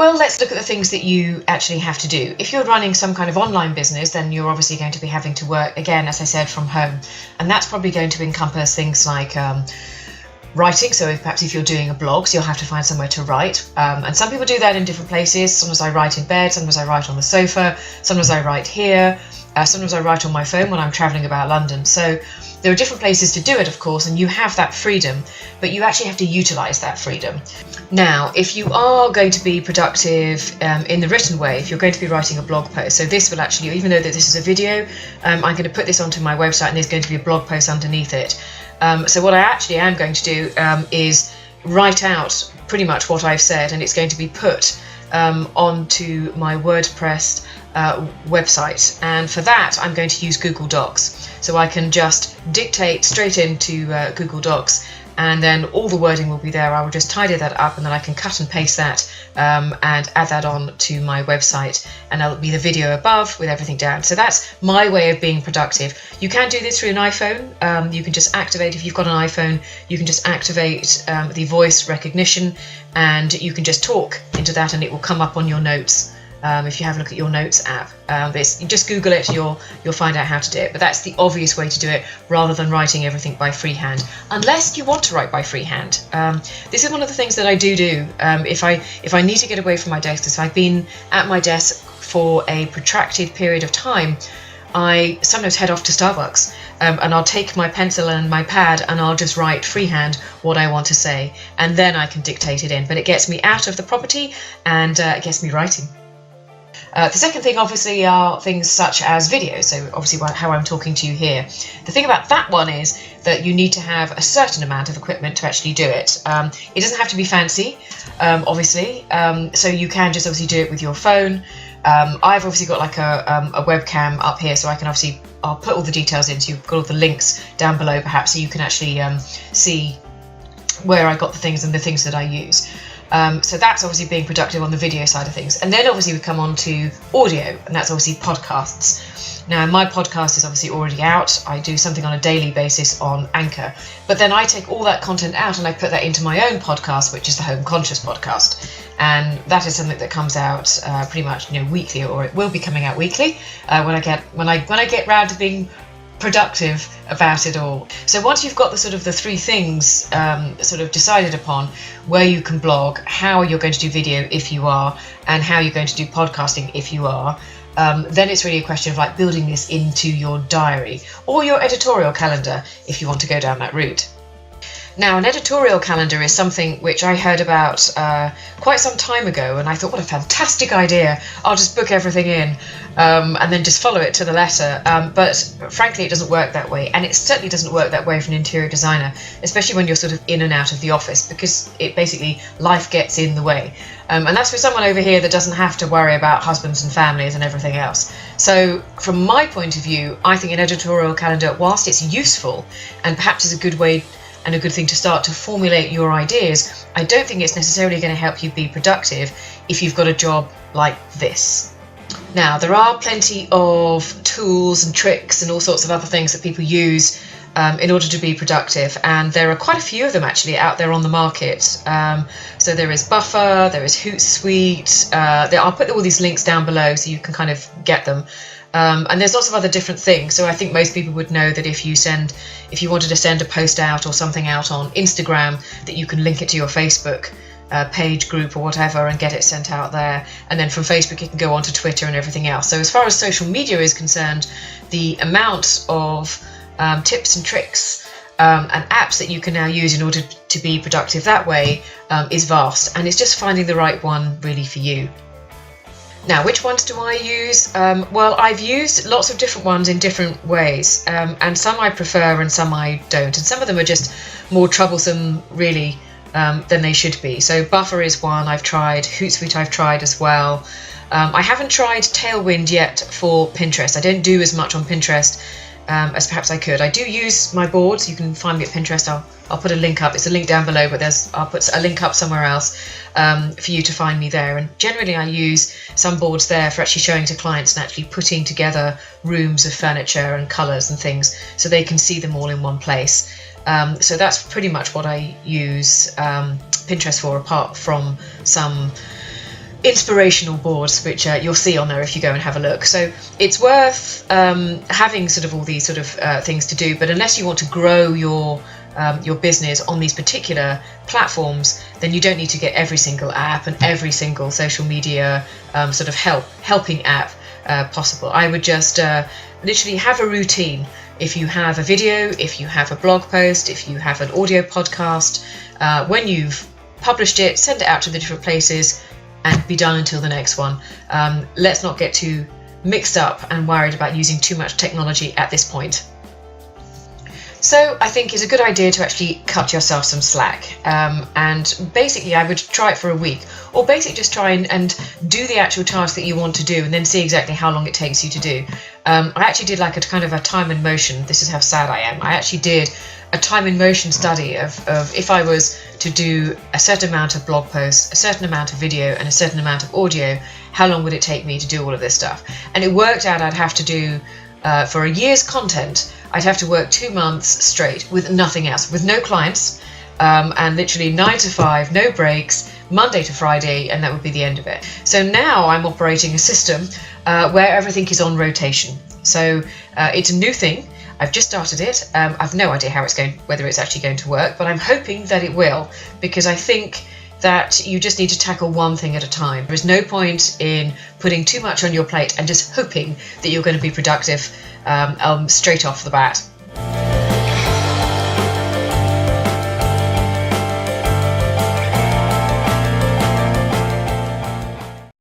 Well, let's look at the things that you actually have to do. If you're running some kind of online business, then you're obviously going to be having to work, again, as I said, from home. And that's probably going to encompass things like writing. So perhaps if you're doing a blog, so you'll have to find somewhere to write. And some people do that in different places. Sometimes I write in bed, sometimes I write on the sofa, sometimes I write here, sometimes I write on my phone when I'm traveling about London. So there are different places to do it, of course, and you have that freedom, but you actually have to utilize that freedom. Now, if you are going to be productive in the written way, if you're going to be writing a blog post, so this will actually, even though that this is a video, I'm going to put this onto my website and there's going to be a blog post underneath it. So what I actually am going to do is write out pretty much what I've said, and it's going to be put onto my WordPress website, and for that I'm going to use Google Docs. So I can just dictate straight into Google Docs, and then all the wording will be there. I will just tidy that up, and then I can cut and paste that and add that on to my website, and that'll be the video above with everything down. So that's my way of being productive. You can do this through an iPhone. You can just activate, if you've got an iPhone, you can just activate the voice recognition, and you can just talk into that and it will come up on your notes. If you have a look at your notes app, you just Google it, you'll find out how to do it. But that's the obvious way to do it, rather than writing everything by freehand, unless you want to write by freehand. This is one of the things that I do. If I need to get away from my desk, if I've been at my desk for a protracted period of time, I sometimes head off to Starbucks and I'll take my pencil and my pad and I'll just write freehand what I want to say, and then I can dictate it in. But it gets me out of the property and it gets me writing. The second thing, obviously, are things such as video. So obviously how I'm talking to you here. The thing about that one is that you need to have a certain amount of equipment to actually do it. It doesn't have to be fancy, obviously. So you can just obviously do it with your phone. I've obviously got like a webcam up here, so I can obviously, I'll put all the details in, so you've got all the links down below perhaps, so you can actually see where I got the things and the things that I use. So that's obviously being productive on the video side of things. And then obviously we come on to audio, and that's obviously podcasts. Now my podcast is obviously already out. I do something on a daily basis on Anchor, but then I take all that content out and I put that into my own podcast, which is the Home Conscious podcast. And that is something that comes out pretty much weekly, or it will be coming out weekly when I get round to being productive about it all. So once you've got the three things sort of decided upon, where you can blog, how you're going to do video if you are, and how you're going to do podcasting if you are, then it's really a question of like building this into your diary or your editorial calendar if you want to go down that route. Now, an editorial calendar is something which I heard about quite some time ago, and I thought, what a fantastic idea. I'll just book everything in and then just follow it to the letter. But frankly, it doesn't work that way. And it certainly doesn't work that way for an interior designer, especially when you're sort of in and out of the office, because it basically, life gets in the way. And that's for someone over here that doesn't have to worry about husbands and families and everything else. So from my point of view, I think an editorial calendar, whilst it's useful and perhaps is a good way and a good thing to start to formulate your ideas, I don't think it's necessarily going to help you be productive if you've got a job like this. Now, there are plenty of tools and tricks and all sorts of other things that people use in order to be productive, and there are quite a few of them actually out there on the market. So there is Buffer, there is Hootsuite, I'll put all these links down below so you can kind of get them. And there's lots of other different things. So I think most people would know that if you wanted to send a post out or something out on Instagram, that you can link it to your Facebook page, group, or whatever, and get it sent out there. And then from Facebook it can go on to Twitter and everything else. So as far as social media is concerned, the amount of tips and tricks and apps that you can now use in order to be productive that way is vast, and it's just finding the right one really for you. Now, which ones do I use? Well, I've used lots of different ones in different ways, and some I prefer and some I don't, and some of them are just more troublesome really than they should be. So Buffer is one I've tried, Hootsuite I've tried as well. I haven't tried Tailwind yet for Pinterest. I don't do as much on Pinterest as perhaps I could. I do use my boards. You can find me at Pinterest. I'll put a link up. It's a link down below, but I'll put a link up somewhere else for you to find me there. And generally I use some boards there for actually showing to clients and actually putting together rooms of furniture and colours and things so they can see them all in one place. So that's pretty much what I use Pinterest for, apart from some inspirational boards, which you'll see on there if you go and have a look. So it's worth having sort of all these sort of things to do, but unless you want to grow your business on these particular platforms, then you don't need to get every single app and every single social media sort of helping app possible. I would just literally have a routine. If you have a video, if you have a blog post, if you have an audio podcast, when you've published it, send it out to the different places and be done until the next one. Let's not get too mixed up and worried about using too much technology at this point. So I think it's a good idea to actually cut yourself some slack, and basically I would try it for a week, or basically just try and do the actual task that you want to do and then see exactly how long it takes you to do. I actually did like a kind of a time and motion, this is how sad I am, I actually did a time and motion study of if I was to do a certain amount of blog posts, a certain amount of video and a certain amount of audio, how long would it take me to do all of this stuff? And it worked out I'd have to do, for a year's content, I'd have to work 2 months straight with nothing else, with no clients, and literally 9 to 5, no breaks, Monday to Friday, and that would be the end of it. So now I'm operating a system where everything is on rotation. So it's a new thing. I've just started it. I've no idea how whether it's actually going to work, but I'm hoping that it will, because I think that you just need to tackle one thing at a time. There is no point in putting too much on your plate and just hoping that you're going to be productive straight off the bat.